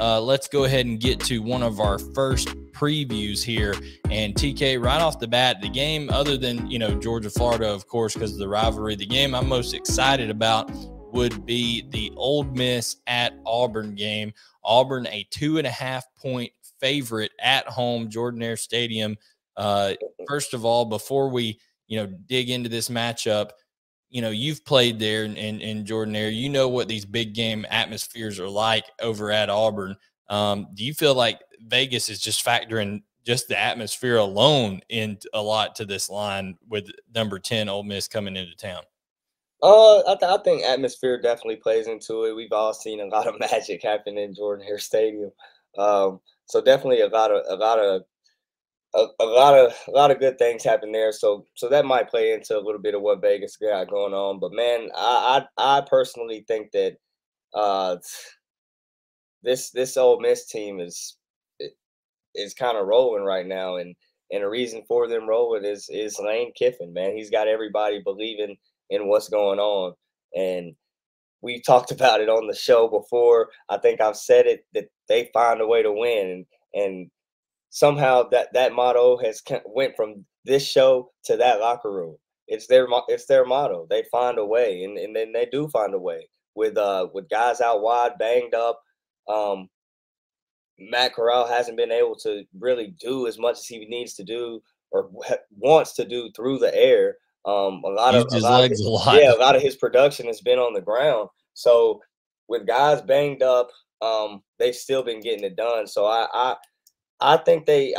let's go ahead and get to one of our first previews here. And TK, right off the bat, the game, other than, Georgia, Florida, of course, because of the rivalry, the game I'm most excited about would be the Ole Miss at Auburn game. Auburn, a 2.5-point favorite at home, Jordan-Hare Stadium. First of all, before we, dig into this matchup, you've played there in Jordan-Hare. You know what these big game atmospheres are like over at Auburn. Do you feel like Vegas is just factoring just the atmosphere alone in a lot to this line with number 10 Ole Miss coming into town? I think atmosphere definitely plays into it. We've all seen a lot of magic happen in Jordan-Hare Stadium, so definitely a lot of good things happen there. So that might play into a little bit of what Vegas got going on. But man, I personally think that this Ole Miss team is kind of rolling right now, and the reason for them rolling is Lane Kiffin. Man, he's got everybody believing in what's going on, and we talked about it on the show before. I think I've said it, that they find a way to win, and somehow that motto has went from this show to that locker room. It's their motto. They find a way, and then they do find a way with guys out wide, banged up. Matt Corral hasn't been able to really do as much as he needs to do or wants to do through the air. A lot of his production has been on the ground. So with guys banged up, they've still been getting it done. So I think they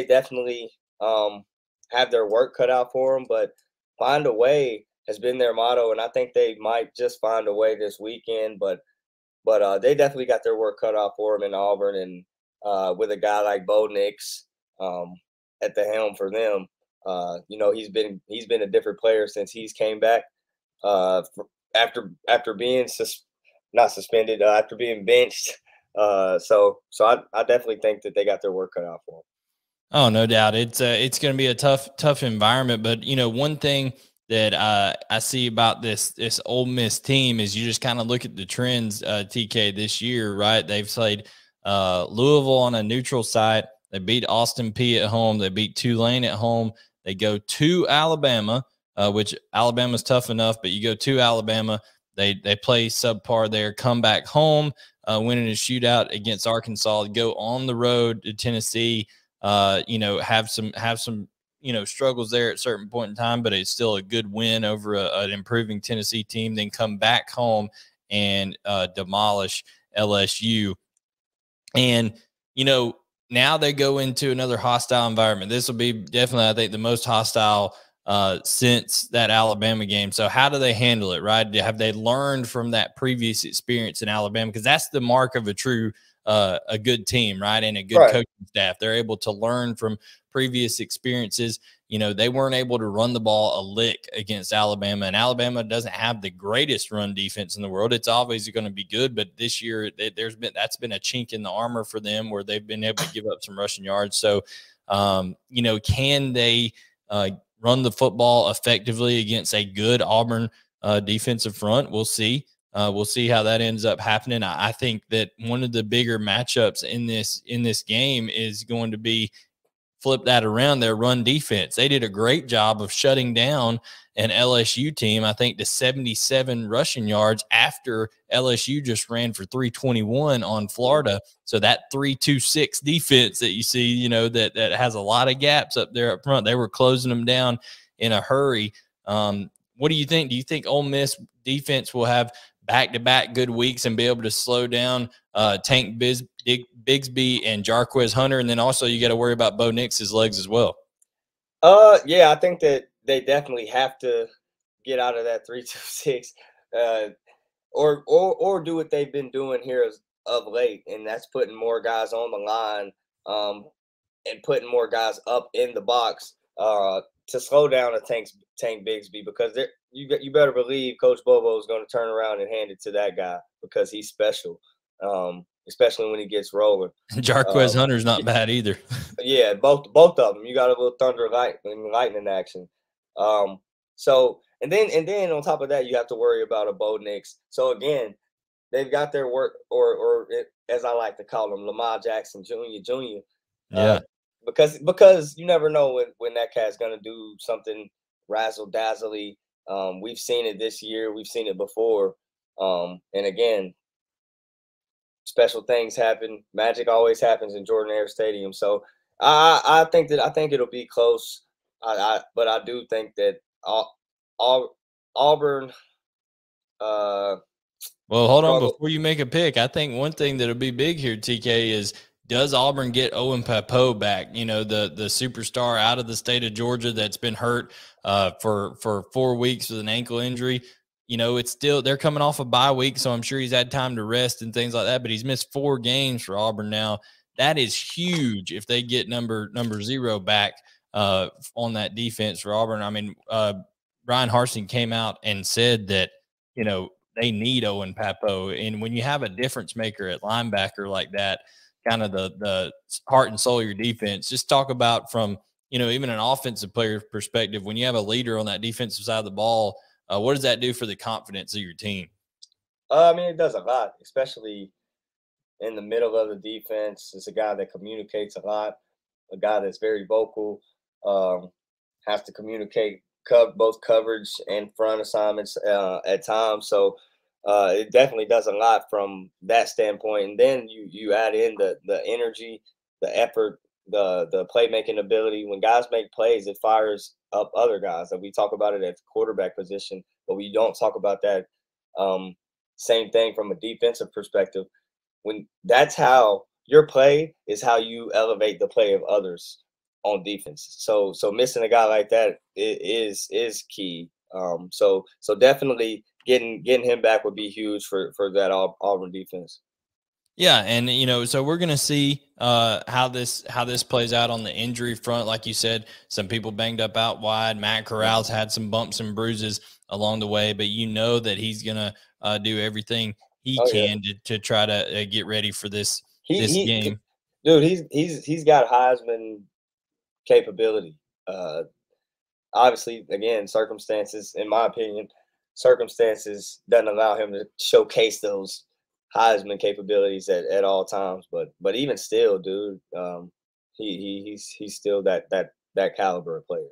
definitely have their work cut out for them, but find a way has been their motto, and I think they might just find a way this weekend. But they definitely got their work cut out for them in Auburn, and with a guy like Bo Nix at the helm for them. He's been a different player since he's came back after being not suspended, after being benched. So I definitely think that they got their work cut out for them. Oh, no doubt. It's going to be a tough environment. But, one thing that I see about this Ole Miss team is you just kind of look at the trends, TK, this year, right? They've played Louisville on a neutral site. They beat Austin Peay at home. They beat Tulane at home. They go to Alabama, which Alabama's tough enough, but you go to Alabama. They play subpar there, come back home, winning a shootout against Arkansas, go on the road to Tennessee, have some struggles there at a certain point in time, but it's still a good win over an improving Tennessee team, then come back home and demolish LSU. And, now they go into another hostile environment. This will be definitely, I think, the most hostile since that Alabama game. So how do they handle it, right? Have they learned from that previous experience in Alabama? Because that's the mark of a true a good team, right? And a good coaching staff. They're able to learn from previous experiences. They weren't able to run the ball a lick against Alabama, and Alabama doesn't have the greatest run defense in the world. It's obviously going to be good, but this year that's been a chink in the armor for them where they've been able to give up some rushing yards. So, can they run the football effectively against a good Auburn defensive front? We'll see. We'll see how that ends up happening. I think that one of the bigger matchups in this game is going to be flip that around, their run defense. They did a great job of shutting down an LSU team, I think, to 77 rushing yards after LSU just ran for 321 on Florida. So that 3-2-6 defense that you see, that has a lot of gaps up there up front, they were closing them down in a hurry. What do you think? Do you think Ole Miss defense will have back-to-back good weeks and be able to slow down Tank Bigsby and Jarquez Hunter? And then also you got to worry about Bo Nix's legs as well. Yeah, I think that they definitely have to get out of that 3-2-6 or do what they've been doing here of late, and that's putting more guys on the line and putting more guys up in the box to slow down a Tank Bigsby, because you better believe Coach Bobo is going to turn around and hand it to that guy because he's special, especially when he gets rolling. Jarquez Hunter's not bad either. Yeah, both of them. You got a little thunder lightning action. So and then on top of that, you have to worry about a Bo Nix. So again, they've got their work, or as I like to call him, Lamar Jackson Jr. Yeah. Because you never know when that cat's gonna do something razzle dazzly. We've seen it this year. We've seen it before. And again, special things happen. Magic always happens in Jordan-Hare Stadium. So I think it'll be close. But I do think that Auburn. Well, hold on. Before you make a pick, I think one thing that'll be big here, TK, is does Auburn get Owen Pappoe back? You know, the superstar out of the state of Georgia that's been hurt for 4 weeks with an ankle injury. You know, it's still, they're coming off a bye week, so I'm sure he's had time to rest and things like that, but he's missed 4 games for Auburn now. That is huge if they get number 0 back on that defense for Auburn. I mean, Bryan Harsin came out and said that, you know, they need Owen Pappoe. And when you have a difference maker at linebacker like that, kind of the heart and soul of your defense, just talk about from, you know, even an offensive player perspective, when you have a leader on that defensive side of the ball, what does that do for the confidence of your team? I mean, it does a lot, especially in the middle of the defense. It's a guy that communicates a lot, a guy that's very vocal, has to communicate both coverage and front assignments at times. So it definitely does a lot from that standpoint. And then you add in the energy, the effort, the playmaking ability. When guys make plays, it fires up other guys. And we talk about it at the quarterback position, but we don't talk about that same thing from a defensive perspective. When that's how your play is how you elevate the play of others on defense. So missing a guy like that is key. So definitely getting him back would be huge for that Auburn defense. Yeah, and you know, so we're gonna see how this plays out on the injury front. Like you said, some people banged up out wide. Matt Corral's had some bumps and bruises along the way, but you know that he's gonna do everything he can to try to get ready for this game. Dude, he's got Heisman capability. Obviously, again, circumstances, in my opinion, doesn't allow him to showcase those Heisman capabilities at all times. But even still, dude, he's still that caliber of player.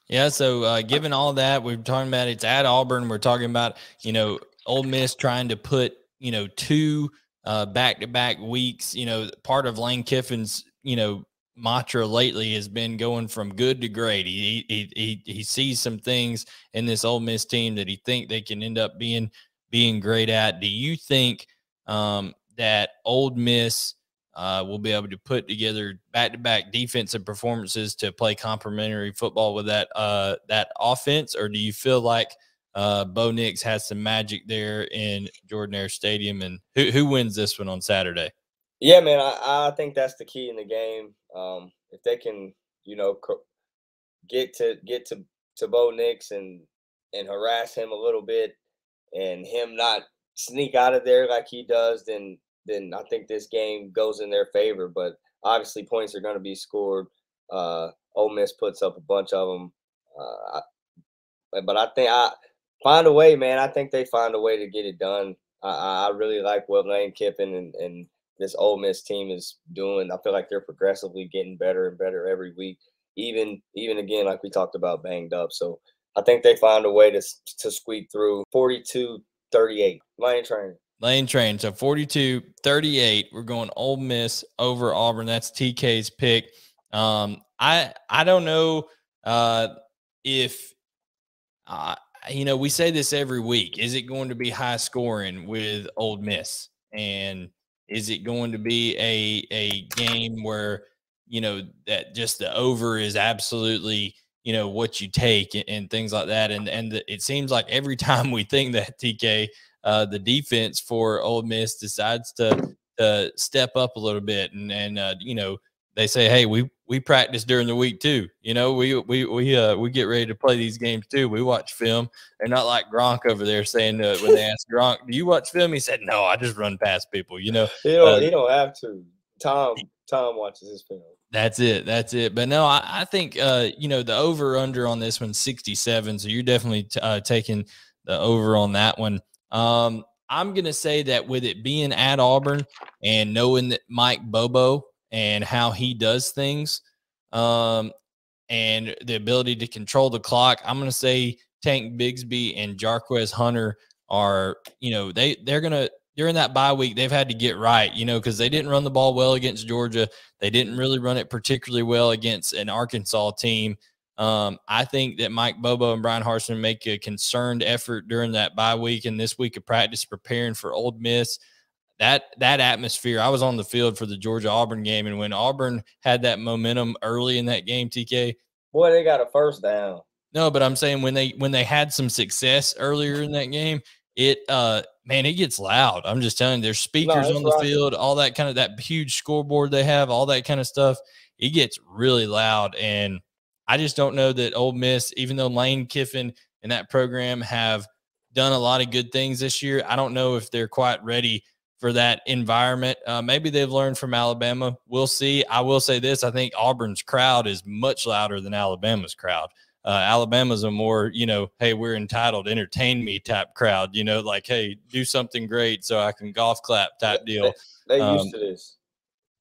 Yeah. So given all that, we're talking about it's at Auburn. We're talking about, you know, Ole Miss trying to put, you know, 2 back-to-back weeks. You know, part of Lane Kiffin's, you know, mantra lately has been going from good to great. He sees some things in this Ole Miss team that he think they can end up being great at. Do you think that Ole Miss will be able to put together back-to-back defensive performances to play complementary football with that offense, or do you feel like Bo Nix has some magic there in Jordan-Hare Stadium? And who wins this one on Saturday? Yeah, man, I think that's the key in the game. If they can, you know, get to Bo Nix and harass him a little bit, and him not sneak out of there like he does, then I think this game goes in their favor. But obviously, points are going to be scored. Ole Miss puts up a bunch of them. But I think find a way, man. I think they find a way to get it done. I really like what Lane Kiffin and this Ole Miss team is doing. I feel like they're progressively getting better and better every week, even again, like we talked about, banged up. So I think they find a way to squeak through. 42-38. Lane Train. So 42-38. We're going Ole Miss over Auburn. That's TK's pick. I don't know if you know, we say this every week. Is it going to be high scoring with Ole Miss? And is it going to be a game where, you know, that just the over is absolutely, you know, what you take and things like that? And it seems like every time we think that, TK, the defense for Ole Miss decides to step up a little bit. And you know, they say, hey, we practice during the week too. You know, we get ready to play these games too. We watch film. They're not like Gronk over there saying when they asked Gronk, do you watch film? He said, no, I just run past people. You know, he don't have to. Tom watches his film. That's it. But no, I think you know, the over under on this one's 67. So you're definitely taking the over on that one. I'm going to say that with it being at Auburn and knowing that Mike Bobo and how he does things, and the ability to control the clock, I'm going to say Tank Bigsby and Jarquez Hunter are, they're going to, during that bye week, they've had to get right, because they didn't run the ball well against Georgia. They didn't really run it particularly well against an Arkansas team. I think that Mike Bobo and Bryan Harsin make a concerted effort during that bye week and this week of practice preparing for Ole Miss. That atmosphere, I was on the field for the Georgia-Auburn game, and when Auburn had that momentum early in that game, TK. Boy, they got a first down. No, but I'm saying when they had some success earlier in that game, it gets loud. I'm just telling you, there's speakers on the field, all that kind of, that huge scoreboard they have, all that kind of stuff. It gets really loud, and I just don't know that Ole Miss, even though Lane Kiffin and that program have done a lot of good things this year, I don't know if they're quite ready for that environment. Maybe they've learned from Alabama. We'll see. I will say this. I think Auburn's crowd is much louder than Alabama's crowd. Alabama's a more, hey, we're entitled, entertain me type crowd, like, hey, do something great so I can golf clap type deal. They're used to this.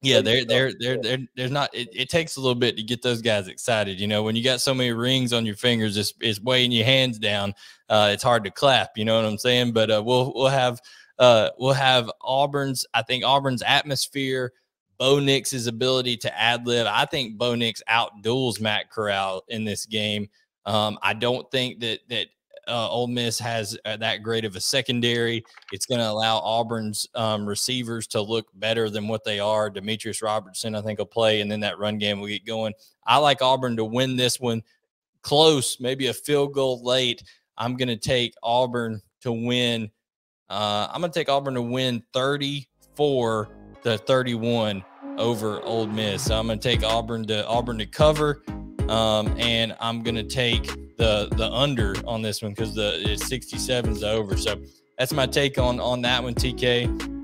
Yeah, there's not. It takes a little bit to get those guys excited. When you got so many rings on your fingers, it's weighing your hands down. It's hard to clap. You know what I'm saying? But we'll have Auburn's. I think Auburn's atmosphere, Bo Nix's ability to ad-lib. I think Bo Nix outduels Matt Corral in this game. I don't think that Ole Miss has that great of a secondary. It's going to allow Auburn's receivers to look better than what they are. Demetrius Robertson, I think, will play, and then that run game will get going. I like Auburn to win this one close, maybe a field goal late. I'm going to take Auburn to win. I'm going to take Auburn to win 34-31 over Ole Miss. So I'm going to take Auburn to cover, and I'm going to take the under on this one because the 67 is over. So that's my take on that one, TK.